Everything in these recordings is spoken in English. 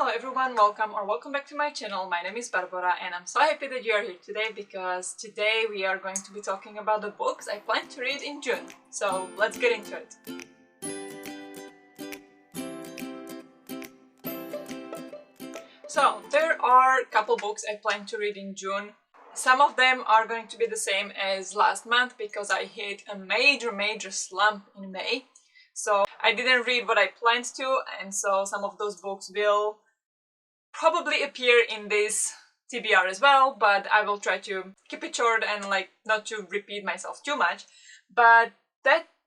Hello everyone, welcome back to my channel. My name is Barbara and I'm so happy that you are here today because today we are going to be talking about the books I plan to read in June. So let's get into it. So there are a couple books I plan to read in June. Some of them are going to be the same as last month because I hit a major slump in May. So I didn't read what I planned to, and so some of those books will probably appear in this TBR as well, but I will try to keep it short and not to repeat myself too much. But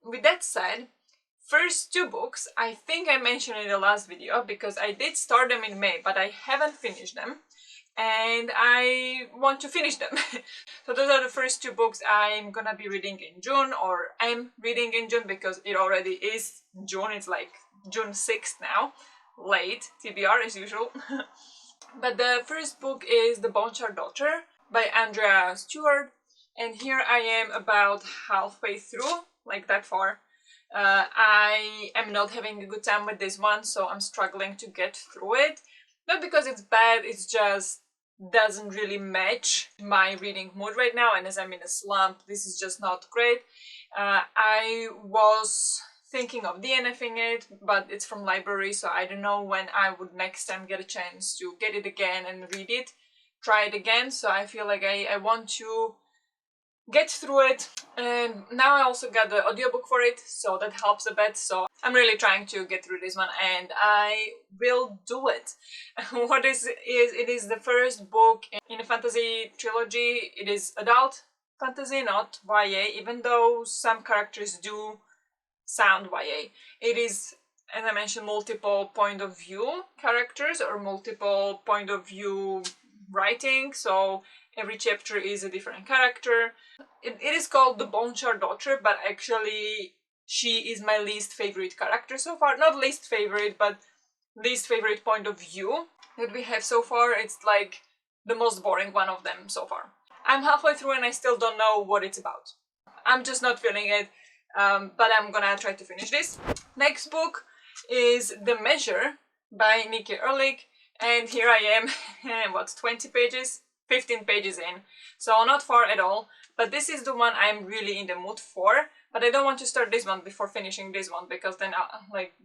with that said, first two books, I think I mentioned in the last video because I did start them in May, but I haven't finished them. And I want to finish them. So those are the first two books I'm gonna be reading in June, or am reading in June because it already is June. It's like June 6th now. Late TBR as usual. But the first book is The Bonechar Daughter by Andrea Stewart, and here I am about halfway through, like that far. I am not having a good time with this one, so I'm struggling to get through it. Not because it's bad, it's just doesn't really match my reading mood right now, and as I'm in a slump, this is just not great. I was thinking of DNFing it, but it's from library, so I don't know when I would next time get a chance to get it again and read it, try it again. So I feel like I want to get through it, and now I also got the audiobook for it, so that helps a bit. So I'm really trying to get through this one, and I will do it. What it is the first book in a fantasy trilogy. It is adult fantasy, not YA, even though some characters do sound YA. It is, as I mentioned, multiple point of view characters or multiple point of view writing, so every chapter is a different character. It is called The Bonechar Daughter, but actually she is my least favorite character so far. Not least favorite, but least favorite point of view that we have so far. It's like the most boring one of them so far. I'm halfway through and I still don't know what it's about. I'm just not feeling it, but I'm gonna try to finish this. Next book is The Measure by Nikki Ehrlich, and here I am, what, 20 pages? 15 pages in, so not far at all, but this is the one I'm really in the mood for. But I don't want to start this one before finishing this one, because then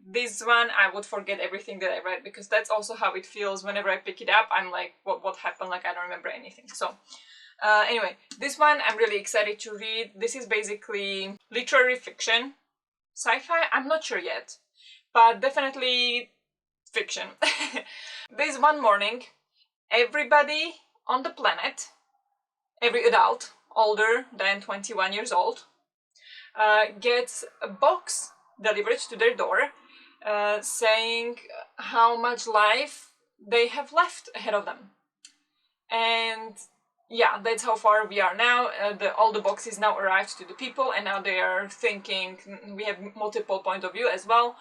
this one I would forget everything that I read, because that's also how it feels whenever I pick it up. I'm like, what happened? Like, I don't remember anything. So anyway, this one I'm really excited to read. This is basically literary fiction, sci-fi, I'm not sure yet, but definitely fiction. This one morning, everybody on the planet, every adult older than 21 years old, gets a box delivered to their door saying how much life they have left ahead of them. And yeah, that's how far we are now. All the boxes now arrived to the people, and now they are thinking, we have multiple point of view as well,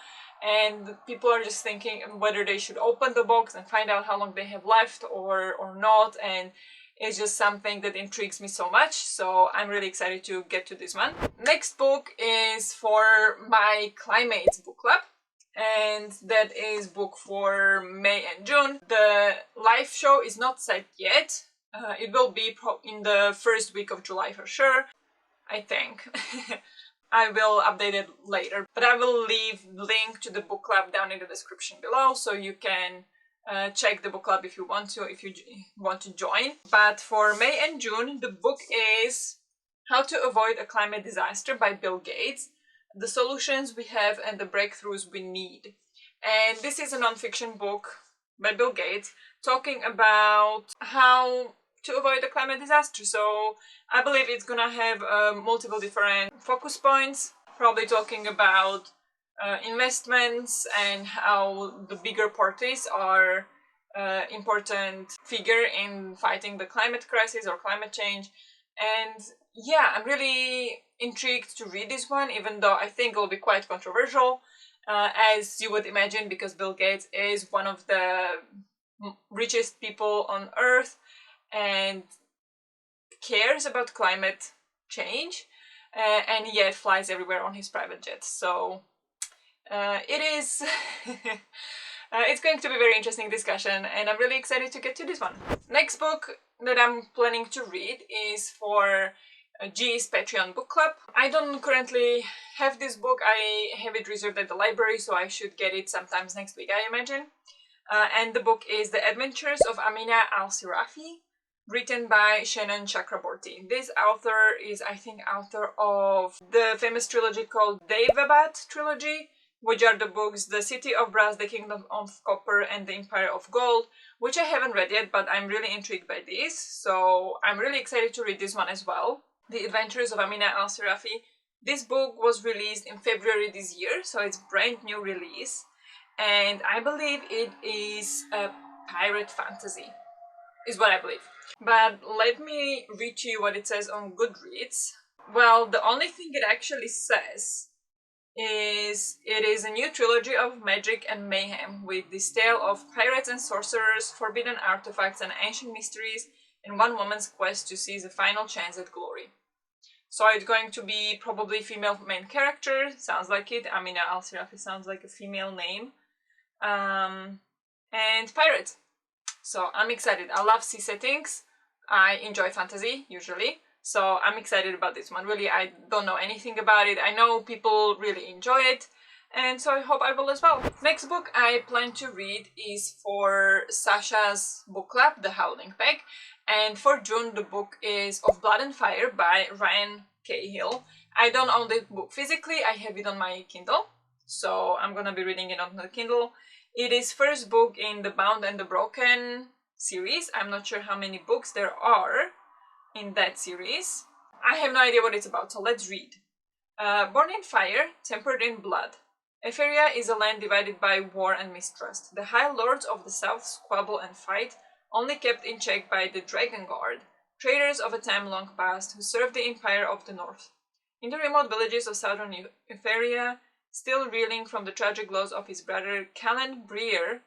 and people are just thinking whether they should open the box and find out how long they have left or not. And it's just something that intrigues me so much, so I'm really excited to get to this one. Next book is for my CliMates Bookclub, and that is book for May and June. The live show is not set yet. It will be in the first week of July for sure, I think. I will update it later, but I will leave the link to the book club down in the description below, so you can check the book club if you want to join. But for May and June, the book is How to Avoid a Climate Disaster by Bill Gates: The Solutions We Have and the Breakthroughs We Need. And this is a non-fiction book by Bill Gates talking about how to avoid a climate disaster. So I believe it's gonna have multiple different focus points, probably talking about investments and how the bigger parties are important figure in fighting the climate crisis or climate change. And yeah, I'm really intrigued to read this one, even though I think it will be quite controversial, as you would imagine, because Bill Gates is one of the richest people on earth and cares about climate change, and yet flies everywhere on his private jet. So it is It's going to be a very interesting discussion, and I'm really excited to get to this one. Next book that I'm planning to read is for G's Patreon book club. I don't currently have this book. I have it reserved at the library, so I should get it sometimes next week, I imagine. And the book is The Adventures of Amina Al-Sirafi, written by Shannon Chakraborty. This author is, I think, author of the famous trilogy called Devabat trilogy, which are the books The City of Brass, The Kingdom of Copper, and The Empire of Gold, which I haven't read yet, but I'm really intrigued by this, so I'm really excited to read this one as well. The Adventures of Amina Al-Sirafi. This book was released in February this year, so it's a brand new release, and I believe it is a pirate fantasy, is what I believe. But let me read to you what it says on Goodreads. Well, the only thing it actually says is it is a new trilogy of magic and mayhem with this tale of pirates and sorcerers, forbidden artifacts and ancient mysteries, and one woman's quest to seize a final chance at glory. So it's going to be probably female main character, sounds like it. Amina Al-Sirafi sounds like a female name. And pirates. So I'm excited. I love sea settings. I enjoy fantasy, usually. So I'm excited about this one. Really, I don't know anything about it. I know people really enjoy it, and so I hope I will as well. Next book I plan to read is for Sasha's book club, The Howling Pack, and for June the book is Of Blood and Fire by Ryan Cahill. I don't own the book physically, I have it on my Kindle, so I'm gonna be reading it on the Kindle. It is first book in the Bound and the Broken series. I'm not sure how many books there are in that series. I have no idea what it's about, so let's read. Born in fire, tempered in blood. Etheria is a land divided by war and mistrust. The High Lords of the South squabble and fight, only kept in check by the Dragon Guard, traitors of a time long past who served the Empire of the North. In the remote villages of southern Etheria, still reeling from the tragic loss of his brother, Callan Breer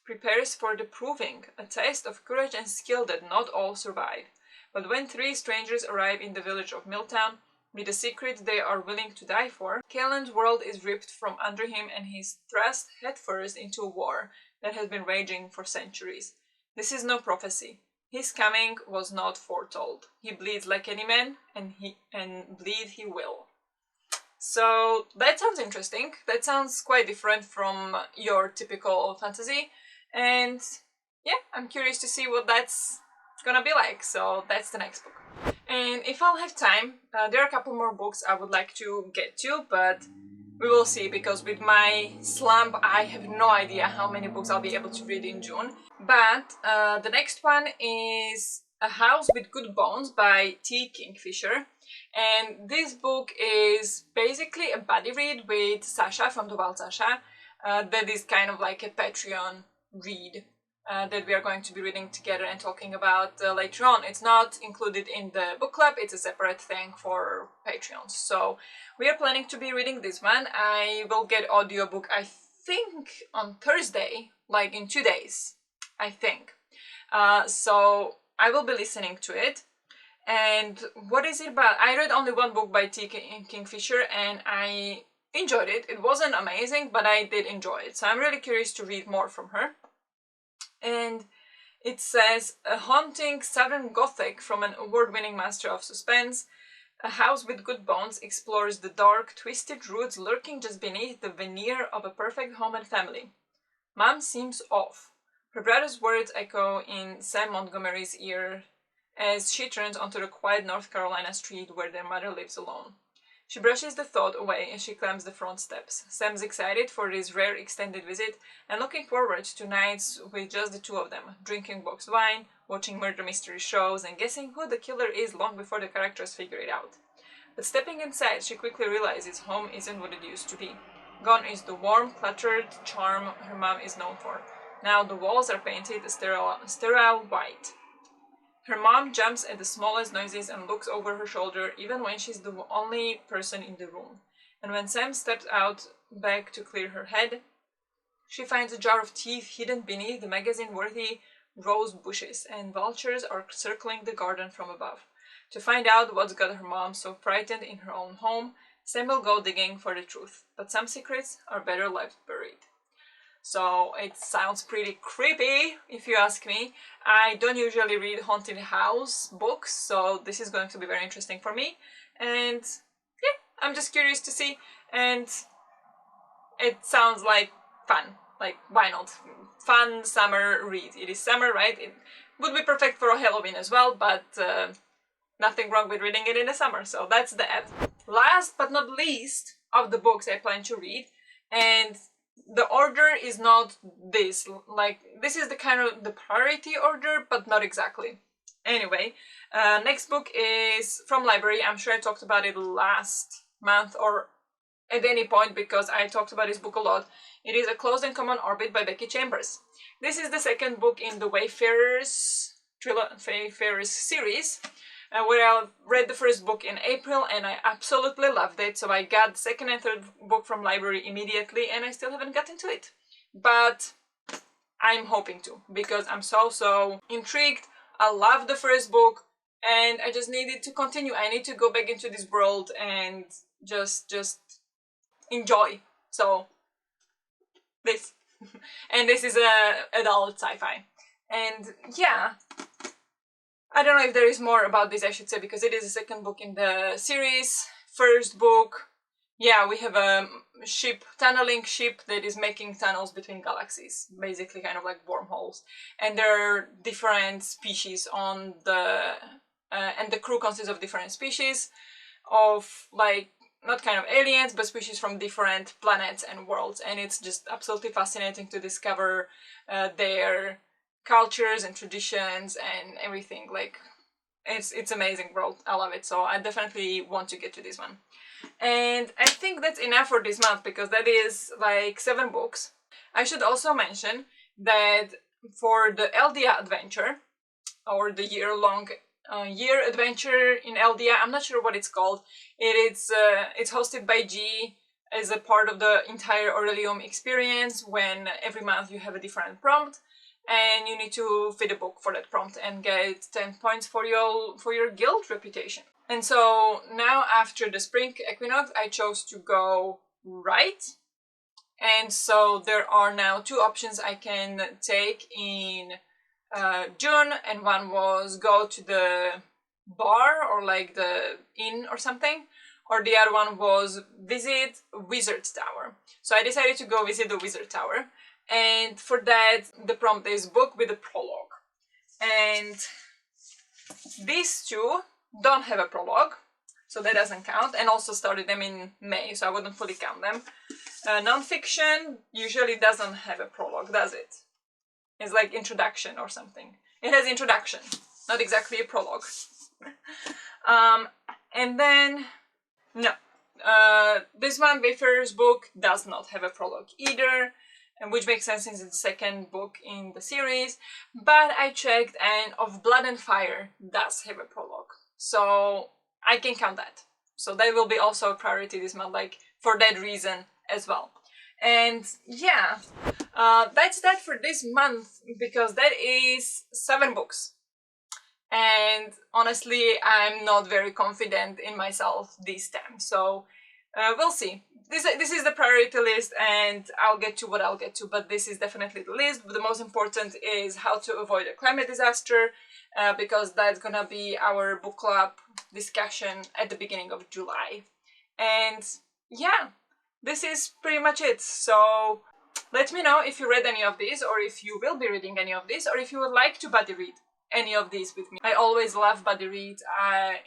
prepares for the proving, a test of courage and skill that not all survive. But when three strangers arrive in the village of Milltown with a secret they are willing to die for, Callan's world is ripped from under him and he is thrust headfirst into a war that has been raging for centuries. This is no prophecy. His coming was not foretold. He bleeds like any man, and bleed he will. So that sounds interesting. That sounds quite different from your typical fantasy, and yeah, I'm curious to see what that's gonna be like. So that's the next book. And if I'll have time, there are a couple more books I would like to get to, but we will see, because with my slump I have no idea how many books I'll be able to read in June. But the next one is A House with Good Bones by T. Kingfisher. And this book is basically a buddy read with Sasha from The Wild Sasha. That is kind of like a Patreon read that we are going to be reading together and talking about later on. It's not included in the book club, it's a separate thing for Patreons. So we are planning to be reading this one. I will get audiobook, I think, on Thursday, like in 2 days, I think. So I will be listening to it. And what is it about? I read only one book by T. Kingfisher and I enjoyed it. It wasn't amazing, but I did enjoy it. So I'm really curious to read more from her. And it says, a haunting Southern Gothic from an award-winning master of suspense. A House with Good Bones explores the dark, twisted roots lurking just beneath the veneer of a perfect home and family. Mom seems off. Her brother's words echo in Sam Montgomery's ear as she turns onto the quiet North Carolina street where their mother lives alone. She brushes the thought away as she climbs the front steps. Sam's excited for this rare extended visit and looking forward to nights with just the two of them, drinking boxed wine, watching murder mystery shows, and guessing who the killer is long before the characters figure it out. But stepping inside, she quickly realizes home isn't what it used to be. Gone is the warm, cluttered charm her mom is known for. Now the walls are painted a sterile white. Her mom jumps at the smallest noises and looks over her shoulder even when she's the only person in the room. And when Sam steps out back to clear her head, she finds a jar of teeth hidden beneath the magazine-worthy rose bushes, and vultures are circling the garden from above. To find out what's got her mom so frightened in her own home, Sam will go digging for the truth. But some secrets are better left buried. so it sounds pretty creepy if you ask me. I don't usually read haunted house books, so this is going to be very interesting for me, and yeah, I'm just curious to see, and it sounds like fun. Like, why not? Fun summer read. It is summer, right? It would be perfect for Halloween as well, but nothing wrong with reading it in the summer, so that's that. Last but not least of the books I plan to read, and the order is not this. Like, this is the kind of the priority order, but not exactly. Anyway, next book is from library. I'm sure I talked about it last month or at any point because I talked about this book a lot. It is A Closed and Common Orbit by Becky Chambers. This is the second book in the Wayfarers series, where I read the first book in April and I absolutely loved it. So I got the second and third book from library immediately, and I still haven't gotten to it. But I'm hoping to, because I'm so intrigued. I love the first book and I just needed to continue. I need to go back into this world and just enjoy. So this and this is a adult sci-fi, and yeah, I don't know if there is more about this, I should say, because it is the second book in the series. First book, yeah, we have a ship, tunneling ship that is making tunnels between galaxies, basically kind of like wormholes, and there are different species on the and the crew consists of different species of, like, not kind of aliens, but species from different planets and worlds, and it's just absolutely fascinating to discover their cultures and traditions and everything. Like, it's amazing world. I love it, so I definitely want to get to this one. And I think that's enough for this month, because that is like 7 books. I should also mention that for the Aeldia Adventure, or the year-long year adventure in Aeldia, I'm not sure what it's called. It's hosted by G as a part of the entire Aurelium experience, when every month you have a different prompt and you need to fit a book for that prompt and get 10 points for your guild reputation. And so now, after the spring equinox, I chose to go right, and so there are now 2 options I can take in June, and one was go to the bar or like the inn or something, or the other one was visit Wizard Tower. So I decided to go visit the Wizard Tower, and for that the prompt is book with a prologue, and these 2 don't have a prologue, so that doesn't count, and also started them in May, so I wouldn't fully count them. Non-fiction usually doesn't have a prologue, does it? It's like introduction or something. It has introduction, not exactly a prologue. And then, no. This one, Wayfarer's book, does not have a prologue either, and which makes sense since it's the second book in the series. But I checked, and Of Blood and Fire does have a prologue, so I can count that. So that will be also a priority this month, like, for that reason as well. And yeah, that's that for this month, because that is 7 books. And honestly, I'm not very confident in myself this time, so we'll see. This is the priority list, and I'll get to what I'll get to, but this is definitely the list. But the most important is how to avoid a climate disaster, because that's gonna be our book club discussion at the beginning of July. And yeah, this is pretty much it. So let me know if you read any of these, or if you will be reading any of these, or if you would like to buddy read any of these with me. I always love buddy read.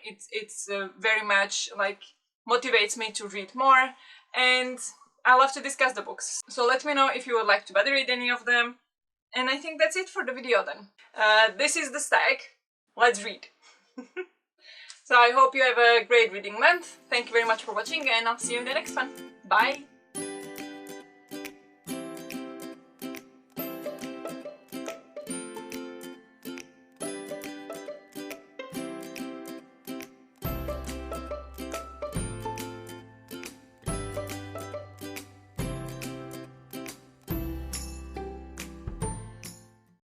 It's very much like motivates me to read more, and I love to discuss the books. So let me know if you would like to buddy read any of them. And I think that's it for the video then. This is the stack. Let's read. So I hope you have a great reading month. Thank you very much for watching, and I'll see you in the next one. Bye!